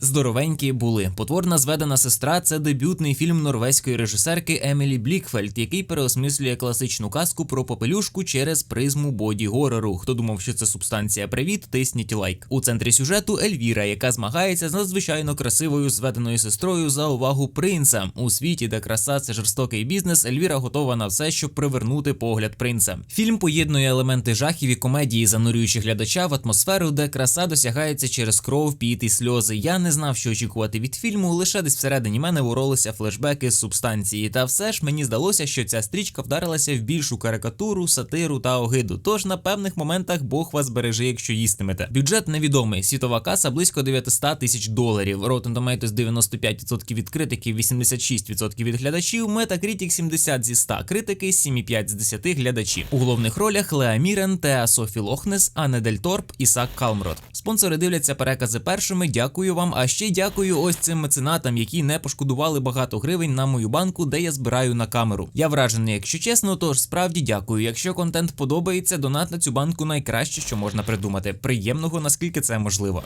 Здоровенькі були. Потворна зведена сестра – це дебютний фільм норвезької режисерки Емілі Блікфельд, який переосмислює класичну казку про попелюшку через призму боді-горору. Хто думав, що це субстанція привіт, тисніть лайк. У центрі сюжету Ельвіра, яка змагається з надзвичайно красивою зведеною сестрою за увагу принца. У світі, де краса – це жорстокий бізнес, Ельвіра готова на все, щоб привернути погляд принца. Фільм поєднує елементи жахів і комедії, занурюючи глядача в атмосферу, де краса досягається через кров, піт і сльози. Я не знав, що очікувати від фільму, лише десь всередині мене боролися флешбеки з субстанції. Та все ж мені здалося, що ця стрічка вдарилася в більшу карикатуру, сатиру та огиду. Тож на певних моментах Бог вас бережи, якщо їстимете. Бюджет невідомий. Світова каса близько $900 тисяч. Rotten Tomatoes 95% від критиків, 86% від глядачів, Metacritic 70 зі 100, критики 7,5 з 10 глядачі. У головних ролях Леа Мірен, Теа Софі Лохнес, Анне Дель Торп, Ісак Калмрот. Спонсори дивляться перекази першими, дякую вам, а ще дякую ось цим меценатам, які не пошкодували багато гривень на мою банку, де я збираю на камеру. Я вражений, якщо чесно, тож справді дякую. Якщо контент подобається, донат на цю банку найкраще, що можна придумати. Приємного, наскільки це можливо.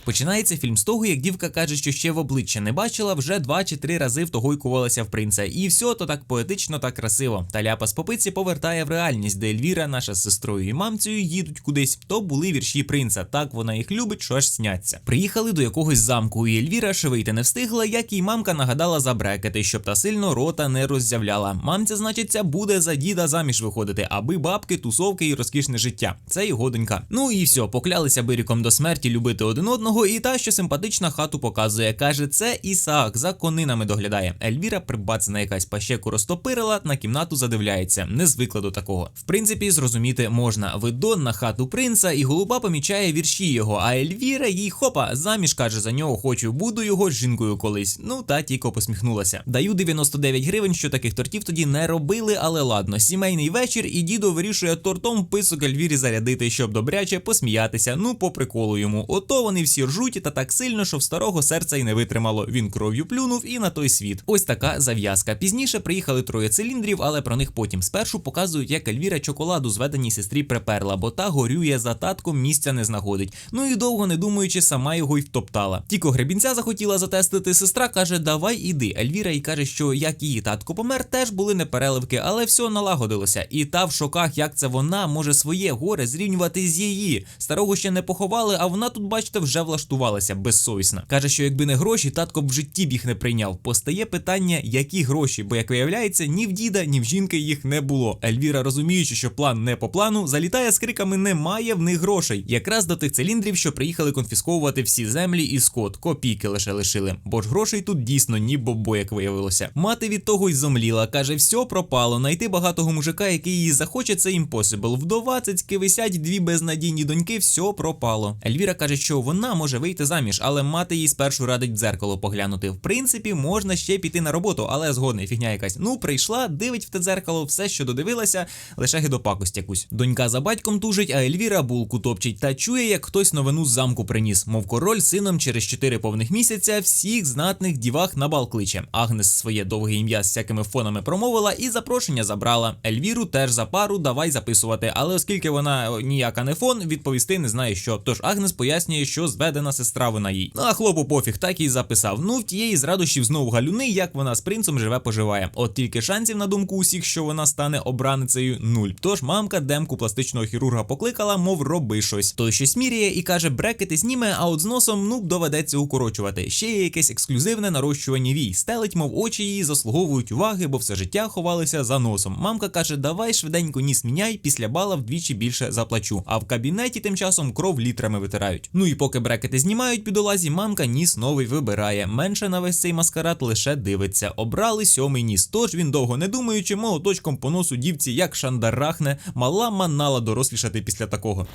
Починається фільм з того, як дівка каже, що ще в обличчя не бачила, вже 2 чи 3 рази втогойкувалася в принца. І все то так поетично та красиво. Та ляпа з попиці повертає в реальність, де Ельвіра, наша з сестрою і мамцею, їдуть кудись. То були вірші принца. Так вона їх любить, що аж сняться. Приїхали до якогось замку, і Ельвіра ще вийти не встигла, як їй мамка нагадала забрекати, щоб та сильно рота не роззявляла. Мамця, значиться, буде за діда заміж виходити, аби бабки, тусовки і розкішне життя. Це його донька. Ну і все, поклялися биріком до смерті любити один одного. І та, що симпатична, хату показує. Каже, це Ісаак, за конинами доглядає. Ельвіра, прибацана якась пащеку розтопирила, на кімнату задивляється. Не звикла до такого. В принципі, зрозуміти можна. Видон на хату принца, і голуба помічає вірші його, а Ельвіра їй хопа, заміж, каже, за нього хочу, буду його жінкою колись. Ну, та тільки посміхнулася. Даю 99 гривень, що таких тортів тоді не робили, але ладно. Сімейний вечір, і дідо вирішує тортом писок Ельвірі зарядити, щоб добряче посміятися. Ну, по приколу йому. Ото вони всі ржуть, та так сильно, що в старого серця й не витримало. Він кров'ю плюнув і на той світ. Ось така зав'язка. Пізніше приїхали 3 циліндрів, але про них потім. Спершу показують, як Ельвіра чоколаду зведеній сестрі приперла, бо та горює за татком, місця не знаходить. Ну і довго не думаючи, сама його й втоптала. Тільки гребінця захотіла затестити, сестра каже, давай іди. Ельвіра їй каже, що як її татко помер, теж були непереливки, але все налагодилося. І та в шоках, як це вона може своє горе зрівнювати з її. Старого ще не поховали, а вона тут, бачите, вже влаштувалася безсовісна. Каже, що якби не гроші, татко б в житті б їх не прийняв. Постає питання, які гроші, бо, як виявляється, ні в діда, ні в жінки їх не було. Ельвіра, розуміючи, що план не по плану, залітає з криками «немає в них грошей». Якраз до тих циліндрів, що приїхали конфісковувати всі землі і скот, копійки лише лишили. Бо ж грошей тут дійсно ні бобо, як виявилося. Мати від того й зомліла. Каже, все пропало, найти багатого мужика, який її захоче, це impossible. Вдова, цицьки висять, 2 безнадійні доньки, все пропало. Ельвіра каже, що вона може вийти заміж, але мати їй спершу радить в дзеркало поглянути. В принципі, можна ще піти на роботу, але згодна, фігня якась. Ну, прийшла, дивить в те дзеркало, все, що додивилася, лише гидопакость якусь. Донька за батьком тужить, а Ельвіра булку топчить та чує, як хтось новину з замку приніс. Мов король сином через 4 повних місяця всіх знатних дівах на бал кличе. Агнес своє довге ім'я з всякими фонами промовила і запрошення забрала. Ельвіру теж за пару давай записувати, але оскільки вона ніяка не фон, відповісти не знає що. Тож Агнес пояснює, що зведена сестра вона їй. Ну а хлопу пофіг, так і записав. Ну в тієї з радощів знову галюни, як вона з принцем живе-поживає. От тільки шансів на думку усіх, що вона стане обраницею, 0. Тож мамка демку пластичного хірурга покликала, мов роби щось. Той щось міряє і каже, брекети зніме, а от з носом, ну, доведеться укорочувати. Ще є якесь ексклюзивне нарощування вій. Стелить, мов очі її заслуговують уваги, бо все життя ховалися за носом. Мамка каже, давай швиденько ніс міняй, після бала вдвічі більше заплачу. А в кабінеті тим часом кров літрами витирають. Ну і поки брекети знімають бідолазі, мамка ніс новий вибирає. Менше на весь цей маскарад лише дивиться. Обрали 7-й ніс. Тож він, довго не думаючи, молоточком по носу дівці як шандарахне, мала манала дорослішати після такого.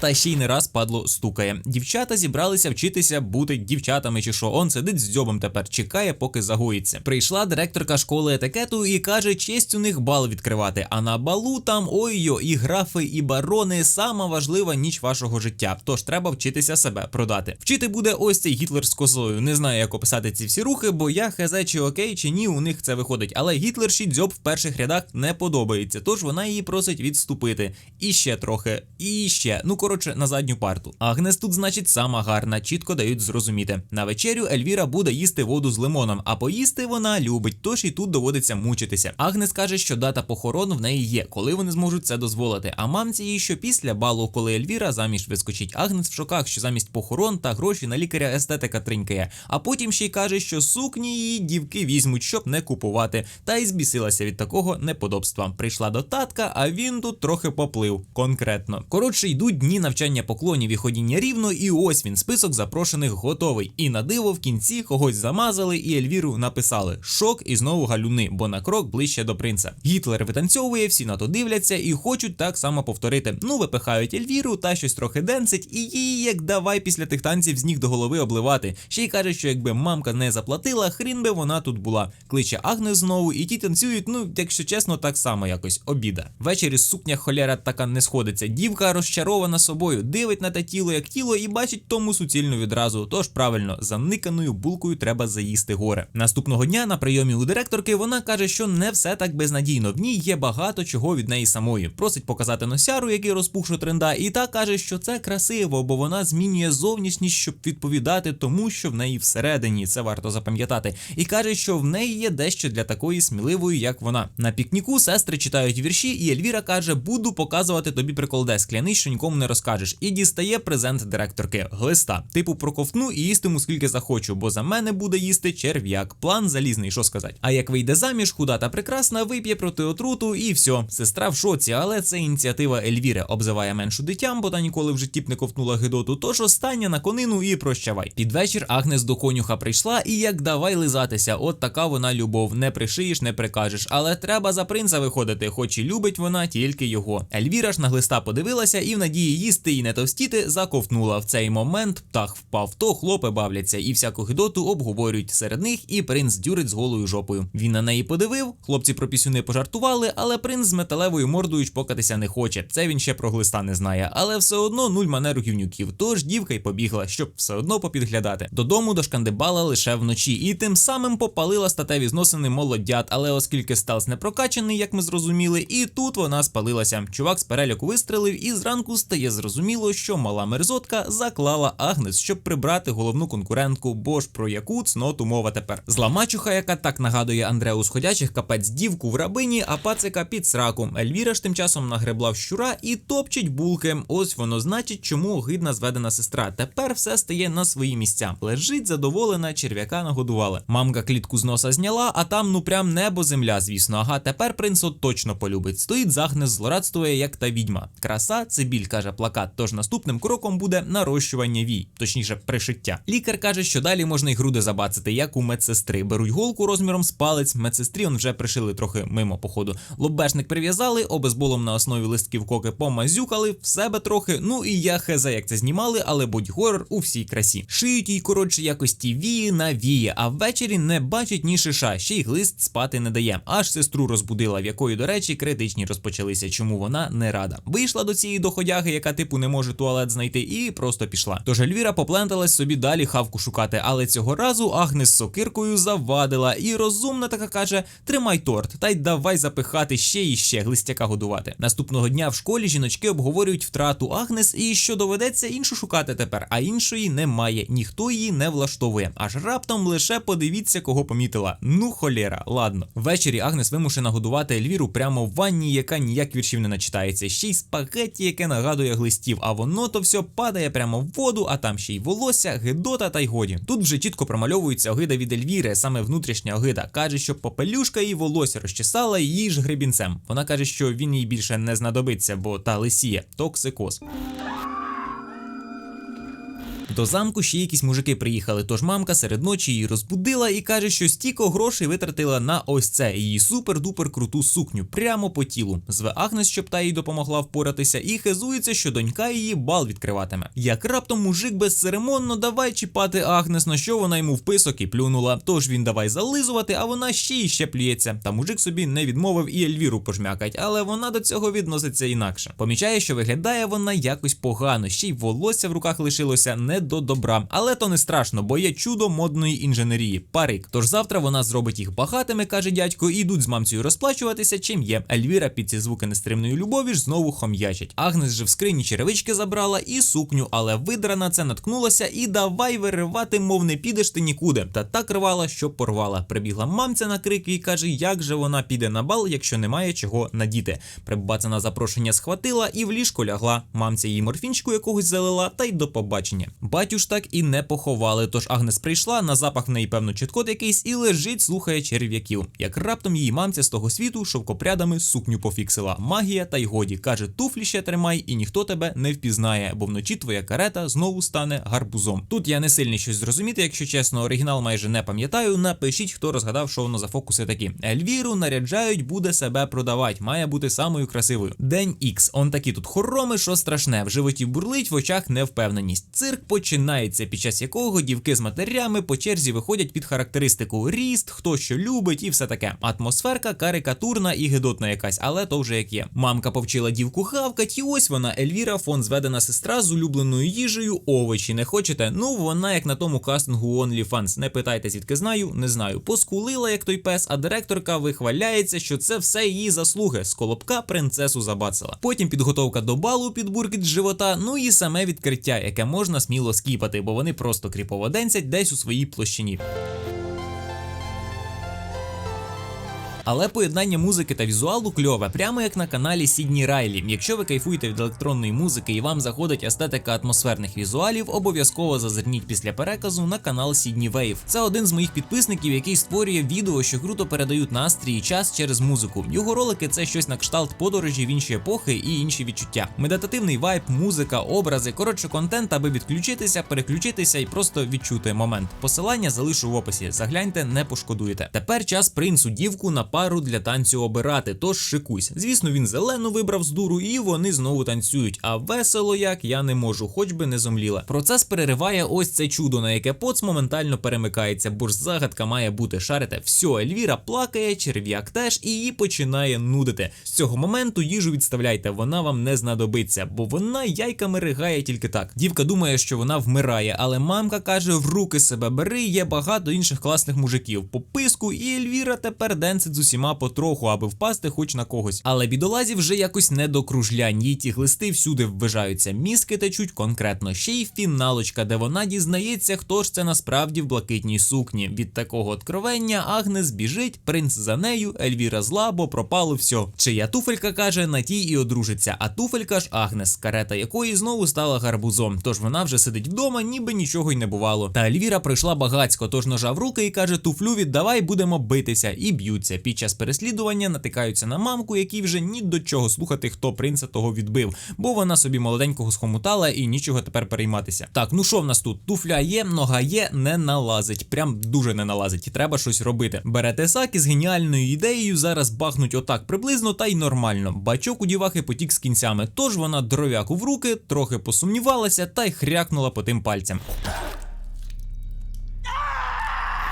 Та ще й не раз падло стукає. Дівчата зібралися вчитися бути дівчатами чи що. Он сидить з дзьобом тепер, чекає, поки загоїться. Прийшла директорка школи етикету і каже, честь у них бал відкривати. А на балу там, ой-йо, і графи, і барони, сама важлива ніч вашого життя. Тож треба вчитися себе продати. Вчити буде ось цей Гітлер з козою. Не знаю, як описати ці всі рухи, бо я хз чи окей, чи ні, у них це виходить. Але Гітлерші дзьоб в перших рядах не подобається. Тож вона її просить відступити. І ще трохи. І ще. Ну, коротше, на задню парту. Агнес тут, значить, сама гарна, чітко дають зрозуміти. На вечерю Ельвіра буде їсти воду з лимоном, а поїсти вона любить, тож і тут доводиться мучитися. Агнес каже, що дата похорон в неї є, коли вони зможуть це дозволити. А мамці їй, що після балу, коли Ельвіра заміж вискочить, Агнес в шоках, що замість похорон та гроші на лікаря естетика тринькає. А потім ще й каже, що сукні її дівки візьмуть, щоб не купувати. Та й збісилася від такого неподобства. Прийшла до татка, а він тут трохи поплив. Конкретно. Коротше, йдуть дні навчання поклонів і ходіння рівно, і ось він, список запрошених готовий. І на диво в кінці когось замазали і Ельвіру написали. Шок і знову галюни, бо на крок ближче до принца. Гітлер витанцьовує, всі на то дивляться і хочуть так само повторити. Ну, випихають Ельвіру, та щось трохи денсить, і їй як давай після тих танців з ніг до голови обливати. Ще й каже, що якби мамка не заплатила, хрін би вона тут була. Кличе Агнес знову, і ті танцюють, ну, якщо чесно, так само якось, обіда. Ввечері сукня холєра така не сходиться. Дівка розчарована собою, дивить на те тіло як тіло і бачить тому суцільну відразу. Тож правильно, заниканою булкою треба заїсти горе. Наступного дня на прийомі у директорки вона каже, що не все так безнадійно. В ній є багато чого від неї самої. Просить показати носяру, який розпухшо тренда, і та каже, що це красиво, бо вона змінює зовнішність, щоб відповідати тому, що в неї всередині. Це варто запам'ятати. І каже, що в неї є дещо для такої сміливої, як вона. На пікніку сестри читають вірші, і Ельвіра каже, буду показувати тобі приколдес, клянись, що нікому не розкажеш. І дістає презент директорки. Глиста. Типу проковтну і їстиму скільки захочу, бо за мене буде їсти черв'як. План залізний, що сказати. А як вийде заміж, худа та прекрасна, вип'є проти отруту і все. Сестра в шоці, але це ініціатива Ельвіри. Обзиває меншу дитям, бо та ніколи в житті б не ковтнула гидоту, тож остання на конину і прощавай. Під вечір Агнес до конюха прийшла і як давай лизатися. От така вона любов. Не пришиєш, не прикажеш. Але треба за принца виходити, хоч і любить вона тільки його. Ельвіра ж на глиста подивилася і в надії їсти і не товстіти заковтнула. В цей момент птах впав, то хлопи бавляться і всяку гидоту обговорюють. Серед них і принц дюрить з голою жопою. Він на неї подивив, хлопці про пісюни пожартували, але принц з металевою мордою чпокатися не хоче. Це він ще про глиста не знає, але все одно нуль манер у гівнюків. Тож дівка й побігла, щоб все одно попідглядати. Додому дошкандибала лише вночі і тим самим попалила статеві зносини молодят, але оскільки стелс не прокачаний, як ми зрозуміли, і тут вона спалилася. Чувак з переляку вистрелив і зранку стає зрозуміло, що мала мерзотка заклала Агнес, щоб прибрати головну конкурентку, бо ж про яку цноту мова тепер. Зла мачуха, яка так нагадує Андреу з ходячих, капець дівку в рабині, а пацика під сраку. Ельвіра ж тим часом нагребла в щура і топчить булки. Ось воно значить, чому огидна зведена сестра. Тепер все стає на свої місця. Лежить задоволена, черв'яка нагодували. Мамка клітку з носа зняла, а там ну прям небо земля, звісно. Ага, тепер принц от точно полюбить. Стоїть з Агнес, злорадствує, як та відьма. Краса – це біль, каже плакат, тож наступним кроком буде нарощування вій, точніше пришиття. Лікар каже, що далі можна й груди забацати, як у медсестри. Беруть голку розміром з палець, медсестрі он вже пришили трохи мимо походу. Лобешник прив'язали, обезболом на основі листків коки помазюкали, в себе трохи, ну і я хезе, як це знімали, але бодь-горор у всій красі. Шиють їй, коротше, якось ті вії на вії, а ввечері не бачить ні шиша, ще й глист спати не дає. Аж сестру розбудила, в якої, до речі, критичні розпочалися, чому вона не рада. Вийшла до цієї доходяги, яка типу не може туалет знайти, і просто пішла. Тож Ельвіра попленталась собі далі хавку шукати, але цього разу Агнес з сокиркою завадила, і розумна така каже, тримай торт, та й давай запихати ще і ще глистяка годувати. Наступного дня в школі жіночки обговорюють втрату Агнес і що доведеться іншу шукати тепер, а іншої немає, ніхто її не влаштовує. Аж раптом лише подивіться, кого помітила. Ну холєра, ладно. Ввечері Агнес вимушена годувати Ельвіру прямо в ванні, яка ніяк віршів не начитається. Ще й спагетті, яке нагадує глистів, а воно то все падає прямо в воду, а там ще й волосся, гидота та й годі. Тут вже чітко промальовується огида від Ельвіри, саме внутрішня огида. Каже, що попелюшка їй волосся розчесала її ж гребінцем. Вона каже, що він їй більше не знадобиться, бо та лисіє. Токсикоз. До замку ще якісь мужики приїхали, тож мамка серед ночі її розбудила і каже, що стільки грошей витратила на ось це, її супер-дупер круту сукню, прямо по тілу. Зве Агнес, щоб та їй допомогла впоратися, і хизується, що донька її бал відкриватиме. Як раптом мужик безцеремонно давай чіпати Агнес, на що вона йому в писок і плюнула. Тож він давай зализувати, а вона ще і ще плюється. Та мужик собі не відмовив і Ельвіру пожмякать, але вона до цього відноситься інакше. Помічає, що виглядає вона якось погано, ще й волосся в руках лишилося не до добра. Але то не страшно, бо є чудо модної інженерії – парик. Тож завтра вона зробить їх багатими, каже дядько, і йдуть з мамцею розплачуватися, чим є. Ельвіра під ці звуки нестримної любові ж знову хом'ячить. Агнес же в скрині черевички забрала і сукню, але видра на це наткнулася і давай виривати, мов не підеш ти нікуди. Та так рвала, що порвала. Прибігла мамця на крик і каже, як же вона піде на бал, якщо немає чого надіти. Прибацана запрошення схватила і в ліжко лягла. Мамця їй морфінчику якогось залила, та й до побачення. Батю ж так і не поховали, тож Агнес прийшла, на запах в неї певно чіткот якийсь і лежить, слухає черв'яків. Як раптом її мамця з того світу шовкопрядами сукню пофіксила. Магія та й годі. Каже, туфлі ще тримай і ніхто тебе не впізнає, бо вночі твоя карета знову стане гарбузом. Тут я не сильний щось зрозуміти, якщо чесно, оригінал майже не пам'ятаю, напишіть, хто розгадав, що воно за фокуси такі. Ельвіру наряджають, буде себе продавати, має бути самою красивою. День Ікс, он такі тут хороми, що страшне, в животі бурлить, в очах невпевненість. Цирк починається, під час якого дівки з матерями по черзі виходять під характеристику ріст, хто що любить і все таке. Атмосферка карикатурна і гидотна якась, але то вже як є. Мамка повчила дівку хавкать, і ось вона, Ельвіра, фон зведена сестра з улюбленою їжею, овочі не хочете? Ну, вона як на тому кастингу OnlyFans. Не питайте, звідки знаю, не знаю. Поскулила, як той пес, а директорка вихваляється, що це все її заслуги. З колобка принцесу забацала. Потім підготовка до балу під буркіт з живота, ну і саме відкриття, яке можна сміло скіпати, бо вони просто кріпово денцять десь у своїй площині. Але поєднання музики та візуалу кльове, прямо як на каналі Сідні Райлі. Якщо ви кайфуєте від електронної музики і вам заходить естетика атмосферних візуалів, обов'язково зазирніть після переказу на канал Сідні Вейв. Це один з моїх підписників, який створює відео, що круто передають настрій і час через музику. Його ролики – це щось на кшталт подорожі в інші епохи і інші відчуття. Медитативний вайб, музика, образи, коротше контент, аби відключитися, переключитися і просто відчути момент. Посилання залишу в описі, загляньте, не пошкодуєте. Тепер час принцу дівку на пару для танцю обирати, тож шикуйся. Звісно, він зелену вибрав з дуру і вони знову танцюють, а весело як я не можу, хоч би не зомліла. Процес перериває ось це чудо, на яке поц моментально перемикається, бо ж загадка має бути, шарите. Все, Ельвіра плакає, черв'як теж, і її починає нудити. З цього моменту їжу відставляйте, вона вам не знадобиться, бо вона яйками ригає тільки так. Дівка думає, що вона вмирає, але мамка каже, в руки себе бери, є багато інших класних мужиків. По писку, і Ельвіра тепер денцить з усіма потроху, аби впасти хоч на когось. Але бідолазі вже якось не до кружлянь, їй ті глисти всюди ввижаються, мізки течуть конкретно. Ще й фіналочка, де вона дізнається, хто ж це насправді в блакитній сукні. Від такого откровення Агнес біжить, принц за нею, Ельвіра зла, бо пропало все. Чия туфелька, каже, на тій і одружиться, а туфелька ж Агнес, карета якої знову стала гарбузом. Тож вона вже сидить вдома, ніби нічого й не бувало. Та Ельвіра пройшла багацько, тож ножа в руки і каже, туфлю віддавай, будемо битися. І б'ються. Під час переслідування натикаються на мамку, якій вже ні до чого слухати, хто принца того відбив, бо вона собі молоденького схомутала і нічого тепер перейматися. Так, ну що в нас тут? Туфля є, нога є, не налазить. Прям дуже не налазить. Треба щось робити. Берете сак із геніальною ідеєю, зараз бахнуть отак приблизно та й нормально. Бачок у дівахи потік з кінцями, тож вона дров'яку в руки, трохи посумнівалася та й хрякнула по тим пальцям.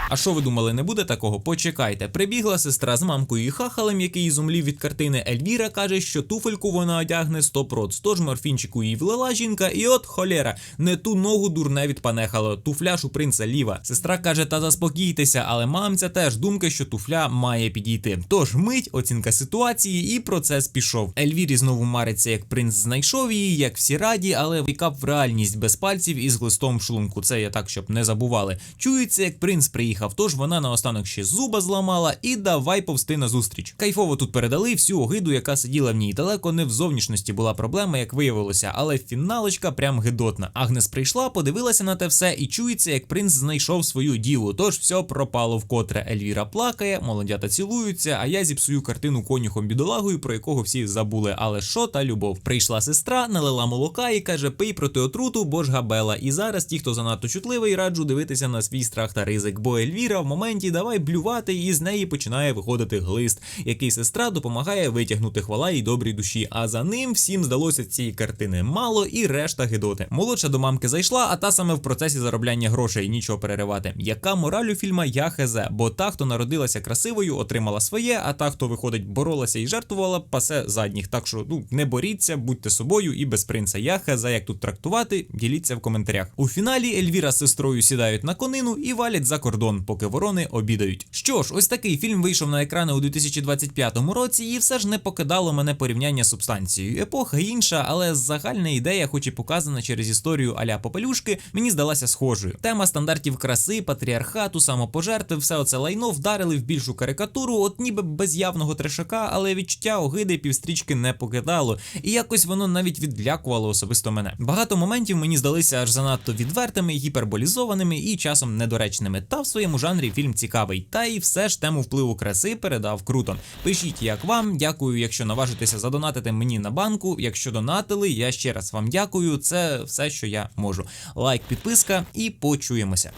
А що ви думали, не буде такого? Почекайте. Прибігла сестра з мамкою і хахалем, який зумлів від картини. Ельвіра каже, що туфельку вона одягне 100%. Тож морфінчику їй влила жінка, і от холєра, не ту ногу дурне відпанехало, туфля ж у принца ліва. Сестра каже, та заспокійтеся, але мамця теж думки, що туфля має підійти. Тож мить, оцінка ситуації і процес пішов. Ельвірі знову мариться, як принц знайшов її, як всі раді, але вікап в реальність без пальців і з глистом в шлунку. Це я так, щоб не забували. Чується, як принц приїхав. Тож вона наостанок ще зуба зламала і давай повсти назустріч. Кайфово тут передали всю огиду, яка сиділа в ній. Далеко не в зовнішності була проблема, як виявилося, але фіналочка прям гидотна. Агнес прийшла, подивилася на те все і чується, як принц знайшов свою діву. Тож все пропало вкотре. Ельвіра плакає, молодята цілуються, а я зіпсую картину конюхом-бідолагою, про якого всі забули. Але що та любов? Прийшла сестра, налила молока і каже, пий проти отруту, бо ж габела. І зараз ті, хто занадто чутливий, раджу дивитися на свій страх та ризик, бо Ельвіра в моменті давай блювати, і з неї починає виходити глист, який сестра допомагає витягнути, хвала їй добрій душі. А за ним всім здалося цієї картини мало і решта гидоти. Молодша до мамки зайшла, а та саме в процесі заробляння грошей, нічого переривати. Яка мораль у фільма, я хезе, бо та, хто народилася красивою, отримала своє, а та, хто виходить, боролася і жертвувала, пасе задніх. Так що, не боріться, будьте собою і без принца. Я хезе, як тут трактувати, діліться в коментарях. У фіналі Ельвіра з сестрою сідають на конину і валять за кордон, поки ворони обідають. Що ж, ось такий фільм вийшов на екрани у 2025 році, і все ж не покидало мене порівняння з субстанцією. Епоха інша, але загальна ідея, хоч і показана через історію а-ля Попелюшки, мені здалася схожою. Тема стандартів краси, патріархату, самопожертви, все оце лайно вдарили в більшу карикатуру, от ніби без явного трешака, але відчуття огиди півстрічки не покидало, і якось воно навіть відлякувало особисто мене. Багато моментів мені здалися аж занадто відвертими, гіперболізованими і часом недоречними. Та в своєму жанрі фільм цікавий, та і все ж тему впливу краси передав круто. Пишіть, як вам, дякую, якщо наважитеся задонатити мені на банку, якщо донатили, я ще раз вам дякую, це все, що я можу. Лайк, підписка і почуємося.